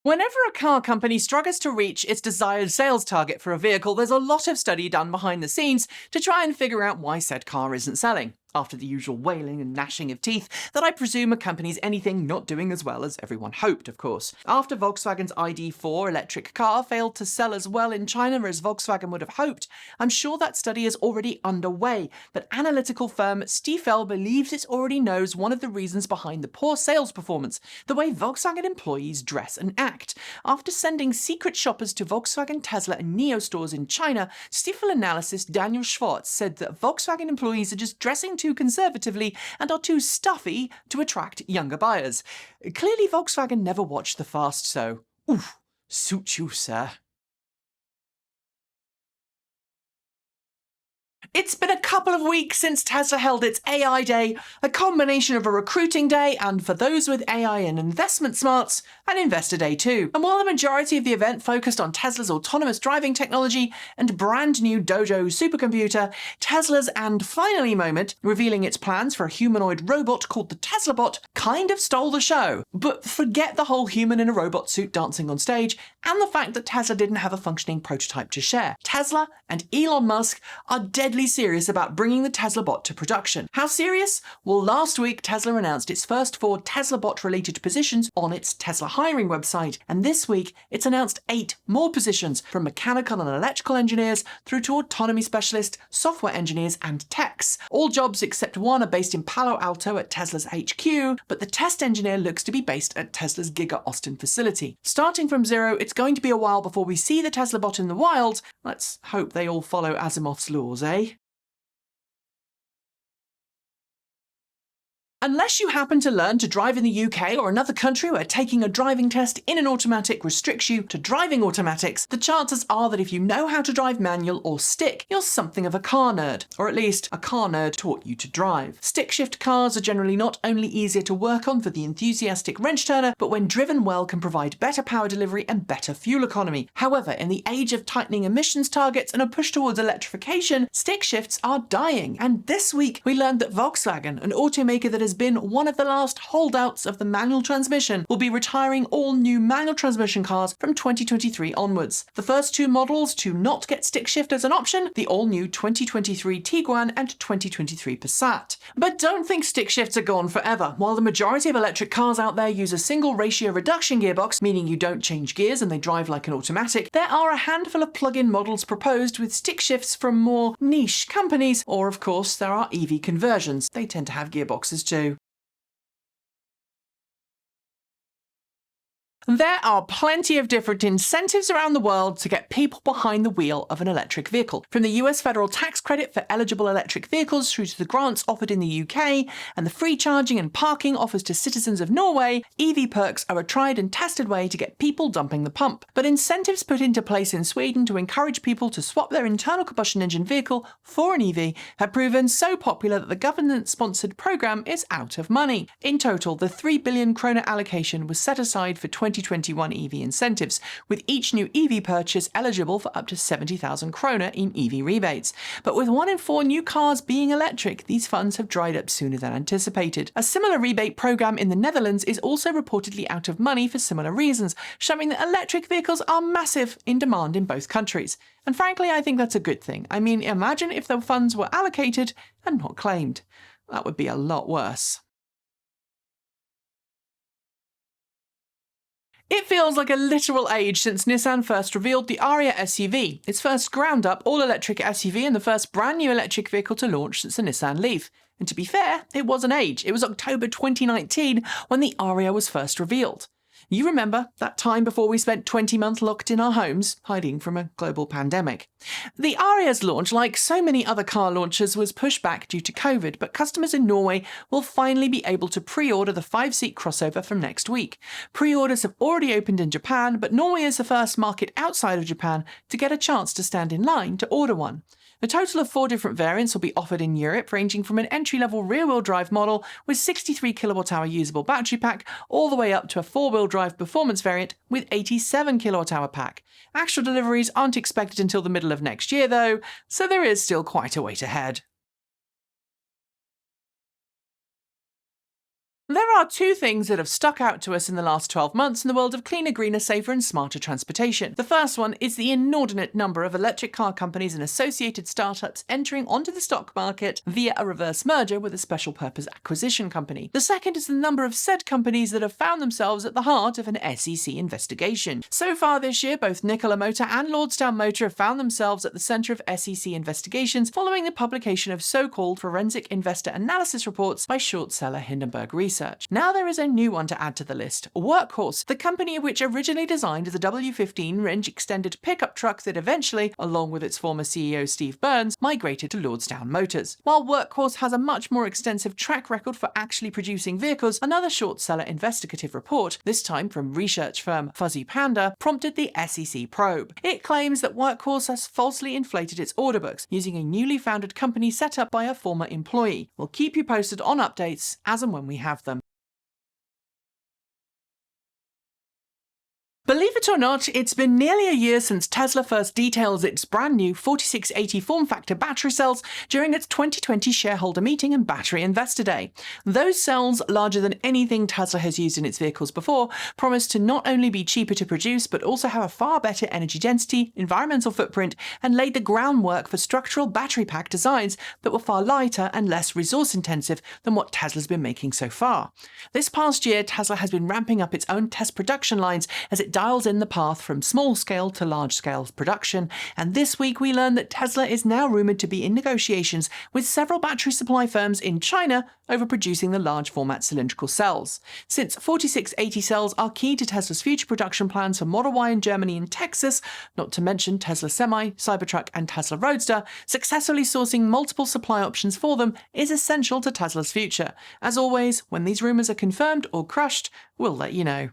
Whenever a car company struggles to reach its desired sales target for a vehicle, there's a lot of study done behind the scenes to try and figure out why said car isn't selling. After the usual wailing and gnashing of teeth that I presume accompanies anything not doing as well as everyone hoped, of course. After Volkswagen's ID.4 electric car failed to sell as well in China as Volkswagen would have hoped, I'm sure that study is already underway, but analytical firm Stiefel believes it already knows one of the reasons behind the poor sales performance, the way Volkswagen employees dress and act. After sending secret shoppers to Volkswagen, Tesla and Niro stores in China, Stiefel analyst Daniel Schwartz said that Volkswagen employees are just dressing too conservatively and are too stuffy to attract younger buyers. Clearly Volkswagen never watched The Fast, so oof, suit you, sir. It's been a couple of weeks since Tesla held its AI Day, a combination of a recruiting day and, for those with AI and investment smarts, an investor day too. And while the majority of the event focused on Tesla's autonomous driving technology and brand new Dojo supercomputer, Tesla's and finally moment, revealing its plans for a humanoid robot called the Tesla Bot, kind of stole the show. But forget the whole human in a robot suit dancing on stage and the fact that Tesla didn't have a functioning prototype to share. Tesla and Elon Musk are deadly serious about bringing the Tesla Bot to production. How serious? Well, last week Tesla announced its first 4 Tesla Bot related positions on its Tesla hiring website, and this week it's announced 8 more positions, from mechanical and electrical engineers through to autonomy specialists, software engineers and techs. All jobs except one are based in Palo Alto at Tesla's HQ, but the test engineer looks to be based at Tesla's Giga Austin facility. Starting from zero, it's going to be a while before we see the Tesla Bot in the wild. Let's hope they all follow Asimov's laws, eh? Unless you happen to learn to drive in the UK or another country where taking a driving test in an automatic restricts you to driving automatics, the chances are that if you know how to drive manual or stick, you're something of a car nerd. Or at least, a car nerd taught you to drive. Stick-shift cars are generally not only easier to work on for the enthusiastic wrench turner, but when driven well can provide better power delivery and better fuel economy. However, in the age of tightening emissions targets and a push towards electrification, stick shifts are dying. And this week, we learned that Volkswagen, an automaker that has been one of the last holdouts of the manual transmission, will be retiring all new manual transmission cars from 2023 onwards. The first 2 models to not get stick shift as an option, the all-new 2023 Tiguan and 2023 Passat. But don't think stick shifts are gone forever. While the majority of electric cars out there use a single ratio reduction gearbox, meaning you don't change gears and they drive like an automatic, there are a handful of plug-in models proposed with stick shifts from more niche companies, or of course there are EV conversions. They tend to have gearboxes too. There are plenty of different incentives around the world to get people behind the wheel of an electric vehicle, from the US federal tax credit for eligible electric vehicles through to the grants offered in the UK and the free charging and parking offers to citizens of Norway. EV perks are a tried and tested way to get people dumping the pump. But incentives put into place in Sweden to encourage people to swap their internal combustion engine vehicle for an EV have proven so popular that the government-sponsored program is out of money. In total, the 3 billion krona allocation was set aside for 2021 EV incentives, with each new EV purchase eligible for up to 70,000 krona in EV rebates. But with 1 in 4 new cars being electric, these funds have dried up sooner than anticipated. A similar rebate program in the Netherlands is also reportedly out of money for similar reasons, showing that electric vehicles are massive in demand in both countries. And frankly, I think that's a good thing. I mean, imagine if the funds were allocated and not claimed. That would be a lot worse. It feels like a literal age since Nissan first revealed the Ariya SUV, its first ground-up all-electric SUV and the first brand-new electric vehicle to launch since the Nissan Leaf. And to be fair, it was an age. It was October 2019 when the Ariya was first revealed. You remember that time before we spent 20 months locked in our homes, hiding from a global pandemic. The Ariya's launch, like so many other car launches, was pushed back due to COVID, but customers in Norway will finally be able to pre-order the 5-seat crossover from next week. Pre-orders have already opened in Japan, but Norway is the first market outside of Japan to get a chance to stand in line to order one. A total of 4 different variants will be offered in Europe, ranging from an entry-level rear-wheel drive model with 63 kWh usable battery pack, all the way up to a 4-wheel drive performance variant with 87 kWh pack. Actual deliveries aren't expected until the middle of next year though, so there is still quite a wait ahead. There are two things that have stuck out to us in the last 12 months in the world of cleaner, greener, safer and smarter transportation. The first one is the inordinate number of electric car companies and associated startups entering onto the stock market via a reverse merger with a special purpose acquisition company. The second is the number of said companies that have found themselves at the heart of an SEC investigation. So far this year, both Nikola Motor and Lordstown Motor have found themselves at the centre of SEC investigations following the publication of so-called forensic investor analysis reports by short seller Hindenburg Research. Now there is a new one to add to the list, Workhorse, the company which originally designed the W15 range extended pickup truck that eventually, along with its former CEO Steve Burns, migrated to Lordstown Motors. While Workhorse has a much more extensive track record for actually producing vehicles, another short seller investigative report, this time from research firm Fuzzy Panda, prompted the SEC probe. It claims that Workhorse has falsely inflated its order books using a newly founded company set up by a former employee. We'll keep you posted on updates as and when we have them. Believe it or not, it's been nearly a year since Tesla first details its brand new 4680 form factor battery cells during its 2020 shareholder meeting and battery investor day. Those cells, larger than anything Tesla has used in its vehicles before, promise to not only be cheaper to produce but also have a far better energy density, environmental footprint, and laid the groundwork for structural battery pack designs that were far lighter and less resource intensive than what Tesla's been making so far. This past year, Tesla has been ramping up its own test production lines as it dials in the path from small-scale to large-scale production, and this week we learned that Tesla is now rumoured to be in negotiations with several battery supply firms in China over producing the large-format cylindrical cells. Since 4680 cells are key to Tesla's future production plans for Model Y in Germany and Texas, not to mention Tesla Semi, Cybertruck and Tesla Roadster, successfully sourcing multiple supply options for them is essential to Tesla's future. As always, when these rumours are confirmed or crushed, we'll let you know.